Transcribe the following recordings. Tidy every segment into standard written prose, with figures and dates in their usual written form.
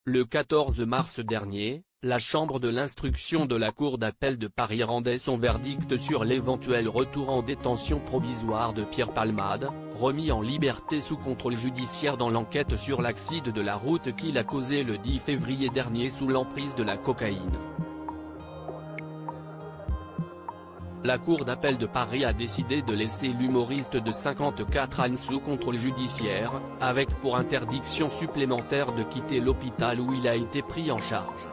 Le 14 mars dernier, la Chambre de l'instruction de la Cour d'appel de Paris rendait son verdict sur l'éventuel retour en détention provisoire de Pierre Palmade, remis en liberté sous contrôle judiciaire dans l'enquête sur l'accident de la route qu'il a causé le 10 février dernier sous l'emprise de la cocaïne. La Cour d'appel de Paris a décidé de laisser l'humoriste de 54 ans sous contrôle judiciaire, avec pour interdiction supplémentaire de quitter l'hôpital où il a été pris en charge.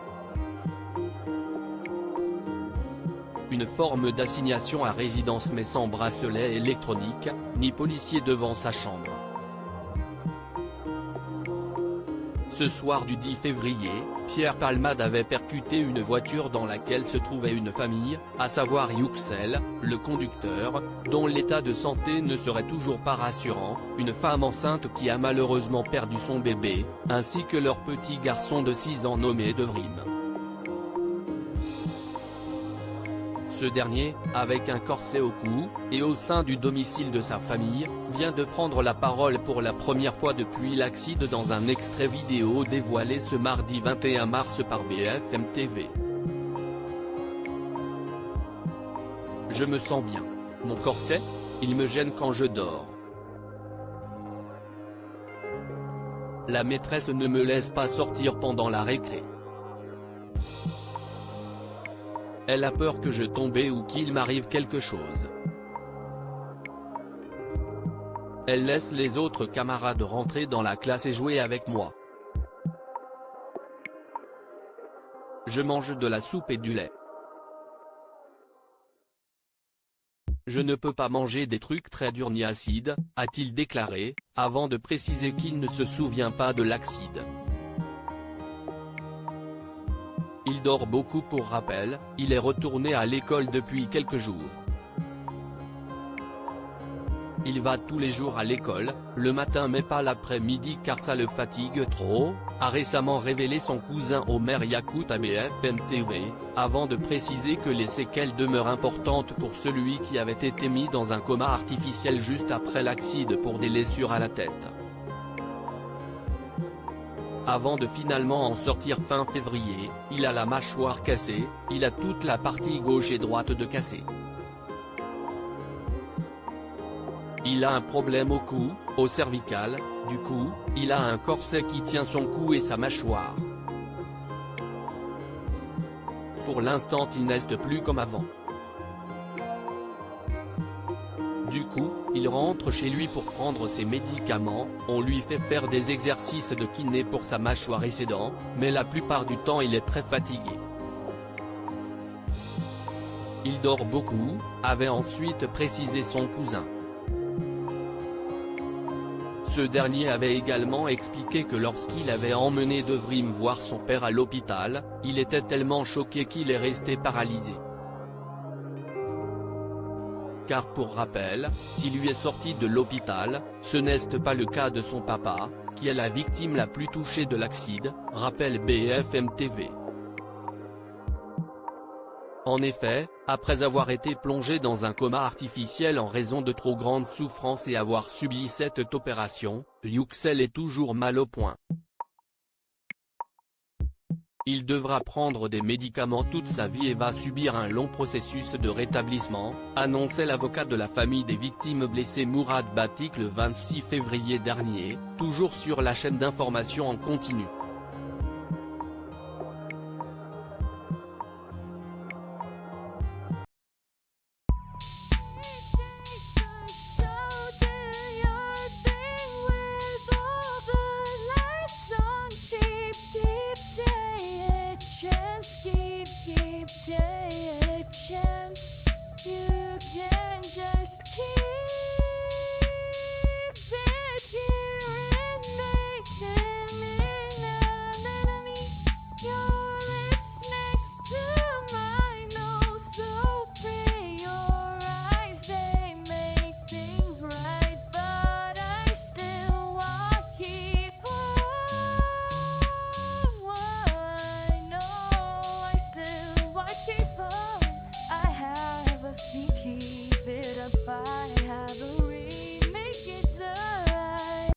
Une forme d'assignation à résidence mais sans bracelet électronique, ni policier devant sa chambre. Ce soir du 10 février, Pierre Palmade avait percuté une voiture dans laquelle se trouvait une famille, à savoir Yuxel, le conducteur, dont l'état de santé ne serait toujours pas rassurant, une femme enceinte qui a malheureusement perdu son bébé, ainsi que leur petit garçon de 6 ans nommé Devrim. Ce dernier, avec un corset au cou, et au sein du domicile de sa famille, vient de prendre la parole pour la première fois depuis l'accident dans un extrait vidéo dévoilé ce mardi 21 mars par BFM TV. Je me sens bien. Mon corset, il me gêne quand je dors. La maîtresse ne me laisse pas sortir pendant la récré. Elle a peur que je tombe ou qu'il m'arrive quelque chose. Elle laisse les autres camarades rentrer dans la classe et jouer avec moi. Je mange de la soupe et du lait. Je ne peux pas manger des trucs très durs ni acides, a-t-il déclaré, avant de préciser qu'il ne se souvient pas de l'accident. Il dort beaucoup pour rappel, il est retourné à l'école depuis quelques jours. Il va tous les jours à l'école, le matin mais pas l'après-midi car ça le fatigue trop, a récemment révélé son cousin Omer Yacout à BFM TV, avant de préciser que les séquelles demeurent importantes pour celui qui avait été mis dans un coma artificiel juste après l'accident pour des blessures à la tête. Avant de finalement en sortir fin février, il a la mâchoire cassée, il a toute la partie gauche et droite de cassée. Il a un problème au cou, au cervical, du coup, il a un corset qui tient son cou et sa mâchoire. Pour l'instant il n'est plus comme avant. Du coup, il rentre chez lui pour prendre ses médicaments, on lui fait faire des exercices de kiné pour sa mâchoire et ses dents, mais la plupart du temps il est très fatigué. Il dort beaucoup, avait ensuite précisé son cousin. Ce dernier avait également expliqué que lorsqu'il avait emmené Devrim voir son père à l'hôpital, il était tellement choqué qu'il est resté paralysé. Car pour rappel, s'il lui est sorti de l'hôpital, ce n'est pas le cas de son papa, qui est la victime la plus touchée de l'accident, rappelle BFM TV. En effet, après avoir été plongé dans un coma artificiel en raison de trop grandes souffrances et avoir subi cette opération, Yuxel est toujours mal au point. Il devra prendre des médicaments toute sa vie et va subir un long processus de rétablissement, annonçait l'avocat de la famille des victimes blessées Mourad Batik le 26 février dernier, toujours sur la chaîne d'information en continu.